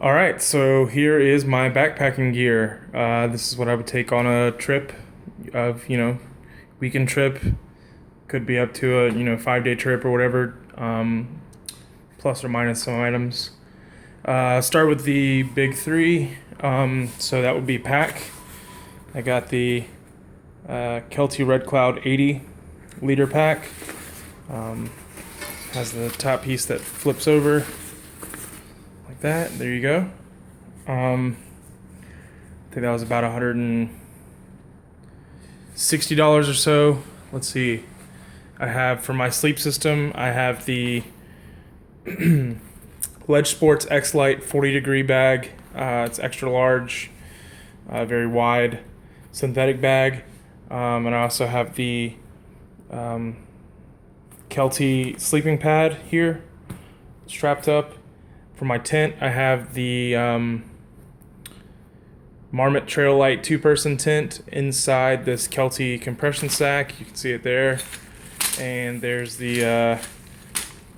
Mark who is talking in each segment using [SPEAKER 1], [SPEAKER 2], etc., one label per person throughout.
[SPEAKER 1] All right, so here is my backpacking gear. This is what I would take on a trip of, weekend trip. Could be up to a, 5 day trip or whatever, plus or minus some items. Start with the big three. So that would be pack. I got the Kelty Red Cloud 80 liter pack. Has the top piece that flips over like that. There you go. I think that was about $160 or so. Let's see. I have for my sleep system, I have the Ledge Sports X Lite 40-degree bag. It's extra large, very wide synthetic bag. And I also have the Kelty sleeping pad here strapped up. For my tent, I have the Marmot Trail Light 2-person tent inside this Kelty compression sack. You can see it there. And there's the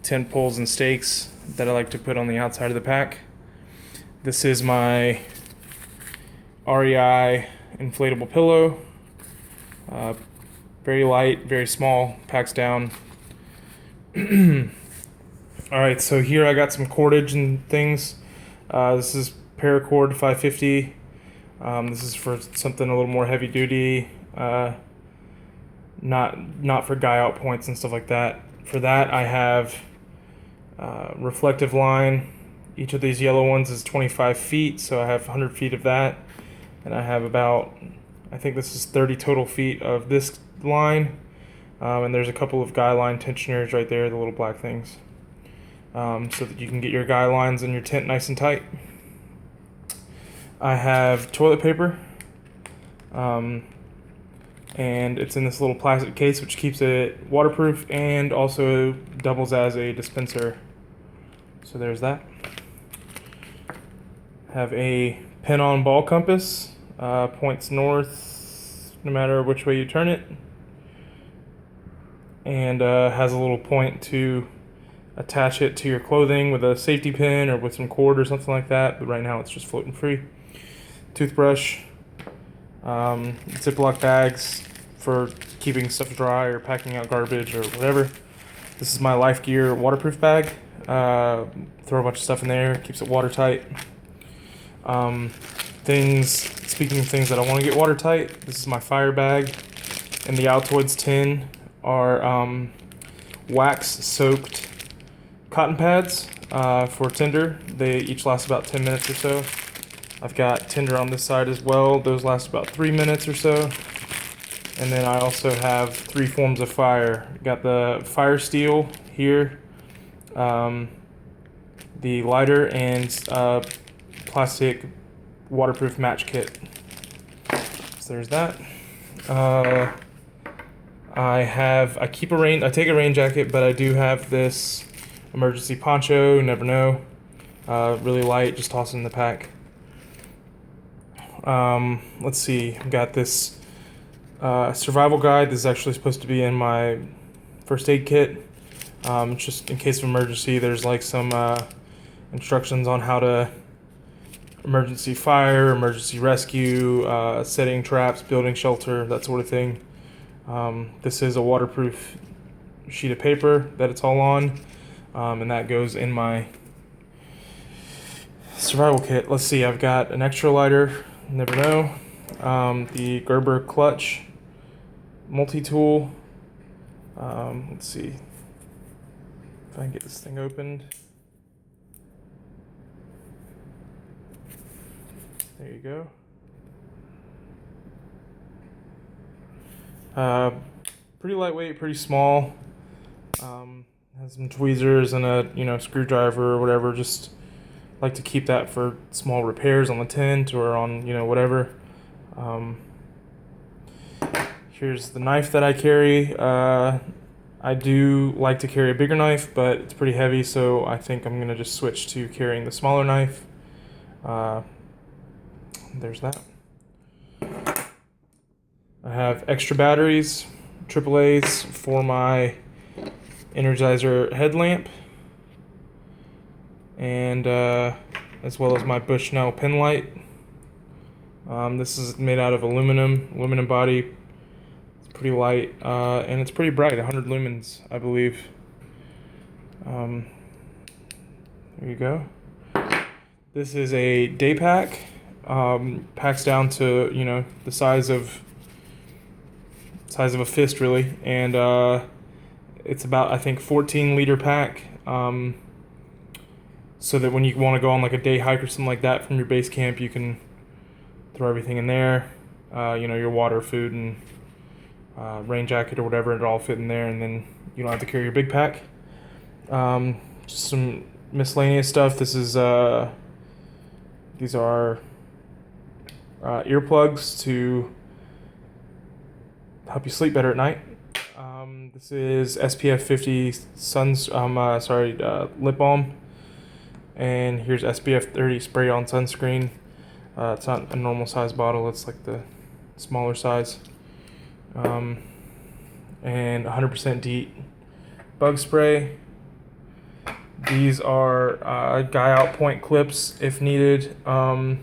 [SPEAKER 1] tent poles and stakes that I like to put on the outside of the pack. This is my REI inflatable pillow. Very light, very small, packs down. Alright, so here I got some cordage and things. This is paracord 550. This is for something a little more heavy duty. Not for guy out points and stuff like that. For that, I have reflective line. Each of these yellow ones is 25 feet, so I have 100 feet of that. And I have about, I think this is 30 total feet of this line. And there's a couple of guy line tensioners right there, the little black things. So that you can get your guy lines in your tent nice and tight. I have toilet paper. And it's in this little plastic case which keeps it waterproof and also doubles as a dispenser. So there's that. Have a pin-on ball compass, points north no matter which way you turn it, and has a little point to attach it to your clothing with a safety pin or with some cord or something like that, but right now it's just floating free. Toothbrush, Ziploc bags for keeping stuff dry or packing out garbage or whatever. This is my Life Gear waterproof bag. Throw a bunch of stuff in there, keeps it watertight. Speaking of things that I want to get watertight, this is my fire bag. And the Altoids tin are wax soaked cotton pads for tinder. They each last about 10 minutes or so. I've got tinder on this side as well. Those last about 3 minutes or so. And then I also have 3 forms of fire. Got the fire steel here, the lighter, and plastic waterproof match kit. So there's that. I take a rain jacket, but I do have this emergency poncho. You never know. Really light, just toss it in the pack. Let's see. I've got this survival guide. This is actually supposed to be in my first aid kit. Just in case of emergency. There's like some instructions on how to emergency fire, emergency rescue, setting traps, building shelter, that sort of thing. This is a waterproof sheet of paper that it's all on, and that goes in my survival kit. Let's see, I've got an extra lighter, never know, the Gerber clutch multi-tool. Let's see if I can get this thing opened. There you go. Pretty lightweight, pretty small. Has some tweezers and a screwdriver or whatever. Just like to keep that for small repairs on the tent or on whatever. Here's the knife that I carry. I do like to carry a bigger knife, but it's pretty heavy, so I think I'm gonna just switch to carrying the smaller knife. There's that. I have extra batteries, AAA's, for my Energizer headlamp. And as well as my Bushnell pin light. This is made out of aluminum body. It's pretty light, and it's pretty bright, 100 lumens, I believe. There you go. This is a day pack. Packs down to, you know, the size of a fist, really, and it's about, I think, 14-liter pack. So that when you want to go on like a day hike or something like that from your base camp, you can throw everything in there. You know, your water, food, and rain jacket or whatever, it all fit in there, and then you don't have to carry your big pack. Just some miscellaneous stuff. This is these are earplugs to help you sleep better at night. This is SPF 50 lip balm, and here's SPF 30 spray on sunscreen. It's not a normal size bottle, it's like the smaller size. And 100% DEET bug spray. These are guy out point clips if needed. You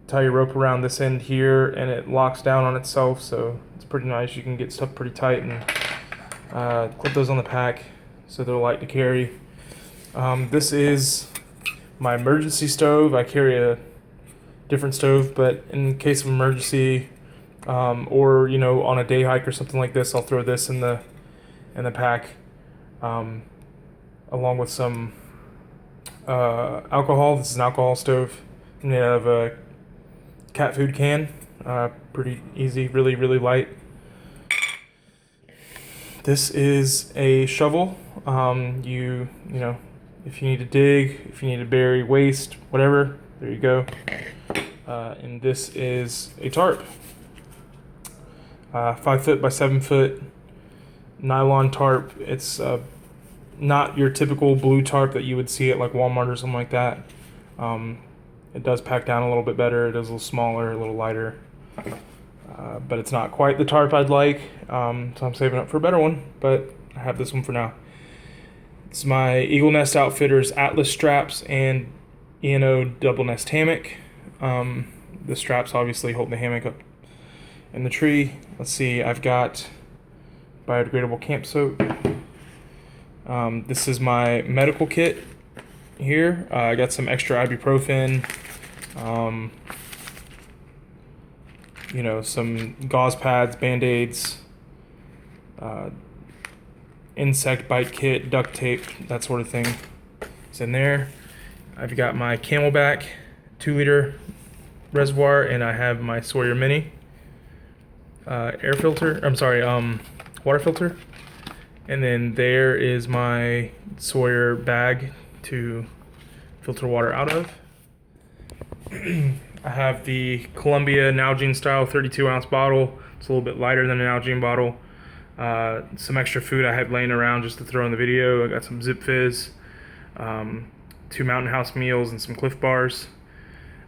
[SPEAKER 1] tie your rope around this end here and it locks down on itself, so it's pretty nice. You can get stuff pretty tight and clip those on the pack so they're light to carry. This is my emergency stove. I carry a different stove, but in case of emergency, or you know, on a day hike or something like this, I'll throw this in the pack, along with some alcohol. This is an alcohol stove made out of a cat food can. Pretty easy, really light. This is a shovel. You know, if you need to dig, if you need to bury waste, whatever, there you go. And this is a tarp. 5 foot by 7 foot nylon tarp. It's not your typical blue tarp that you would see at like Walmart or something like that. It does pack down a little bit better. It is a little smaller, a little lighter. But it's not quite the tarp I'd like. So I'm saving up for a better one, but I have this one for now. It's my Eagle Nest Outfitters Atlas straps and E&O double nest hammock. The straps obviously hold the hammock up in the tree. Let's see, I've got biodegradable camp soap. This is my medical kit here. I got some extra ibuprofen, you know, some gauze pads, band-aids, insect bite kit, duct tape, that sort of thing. It's in there. I've got my Camelback 2-liter reservoir, and I have my Sawyer Mini water filter. And then there is my Sawyer bag to filter water out of. I have the Columbia Nalgene style 32-ounce bottle. It's a little bit lighter than an Nalgene bottle. Some extra food I had laying around just to throw in the video. I got some Zip Fizz, 2 Mountain House meals, and some Cliff Bars.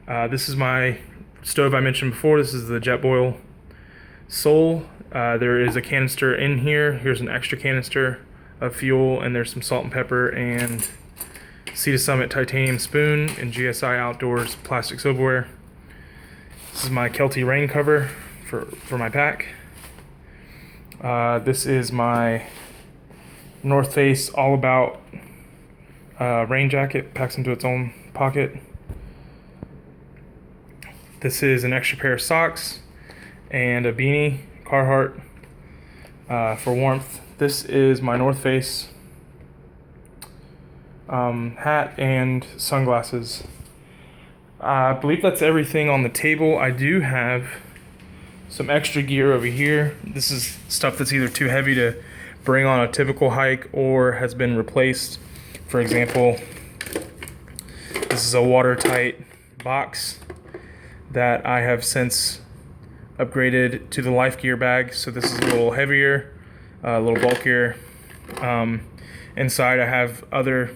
[SPEAKER 1] This is my stove I mentioned before. This is the Jetboil Soul. There is a canister in here. Here's an extra canister of fuel, and there's some salt and pepper and Sea to Summit titanium spoon and GSI Outdoors plastic silverware. This is my Kelty rain cover for my pack. This is my North Face All About rain jacket. Packs into its own pocket. This is an extra pair of socks and a beanie, Carhartt, for warmth. This is my North Face hat and sunglasses. I believe that's everything on the table. I do have some extra gear over here. This is stuff that's either too heavy to bring on a typical hike or has been replaced. For example, this is a watertight box that I have since upgraded to the Life Gear bag. So this is a little heavier, a little bulkier. Inside I have other,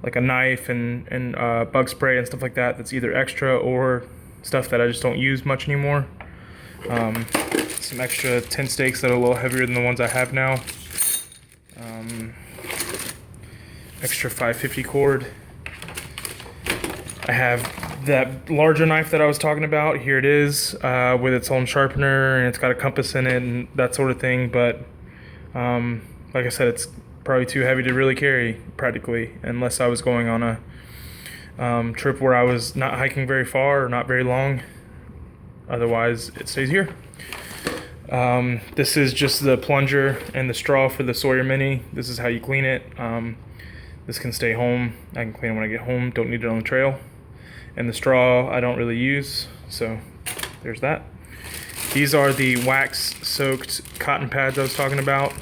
[SPEAKER 1] like a knife and bug spray and stuff like that, that's either extra or stuff that I just don't use much anymore. Some extra tent stakes that are a little heavier than the ones I have now. Extra 550 cord. I have that larger knife that I was talking about. Here it is, with its own sharpener, and it's got a compass in it and that sort of thing. But like I said, it's probably too heavy to really carry practically, unless I was going on a trip where I was not hiking very far or not very long. Otherwise, it stays here. This is just the plunger and the straw for the Sawyer Mini. This is how you clean it. This can stay home. I can clean it when I get home. Don't need it on the trail. And the straw I don't really use, so there's that. These are the wax-soaked cotton pads I was talking about.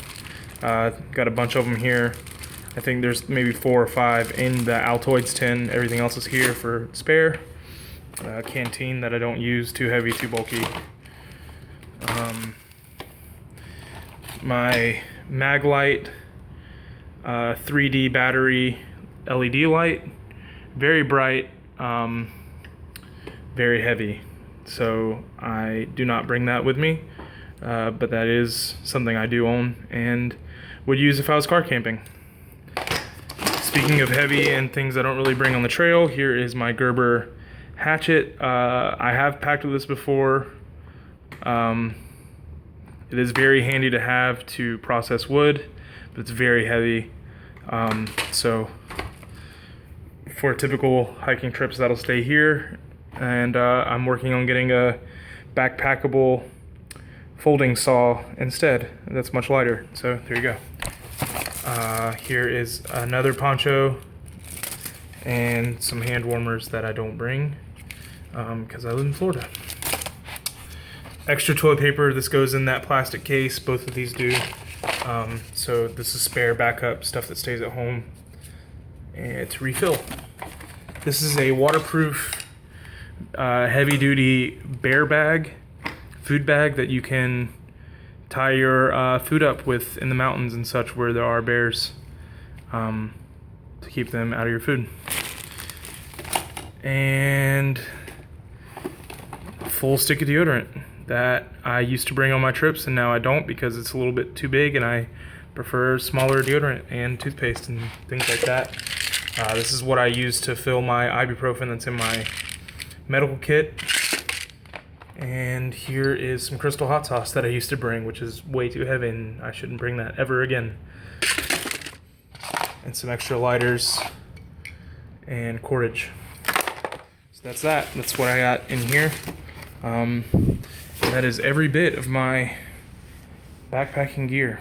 [SPEAKER 1] Got a bunch of them here. I think there's maybe 4 or 5 in the Altoids tin. Everything else is here for spare. Canteen that I don't use, too heavy, too bulky. My Maglite 3D battery LED light, very bright, very heavy, so I do not bring that with me, but that is something I do own and would use if I was car camping. Speaking of heavy and things I don't really bring on the trail, here is my Gerber hatchet. I have packed with this before. It is very handy to have to process wood, but it's very heavy. So for typical hiking trips, that'll stay here. And I'm working on getting a backpackable folding saw instead. That's much lighter. So there you go. Here is another poncho and some hand warmers that I don't bring because I live in Florida. Extra toilet paper. This goes in that plastic case. Both of these do. So this is spare backup stuff that stays at home and to refill. This is a waterproof, heavy-duty bear bag, food bag that you can tie your food up with in the mountains and such where there are bears, to keep them out of your food. And a full stick of deodorant that I used to bring on my trips and now I don't because it's a little bit too big and I prefer smaller deodorant and toothpaste and things like that. This is what I use to fill my ibuprofen that's in my medical kit. And here is some Crystal hot sauce that I used to bring, which is way too heavy and I shouldn't bring that ever again. And some extra lighters and cordage. So that's that. That's what I got in here. That is every bit of my backpacking gear.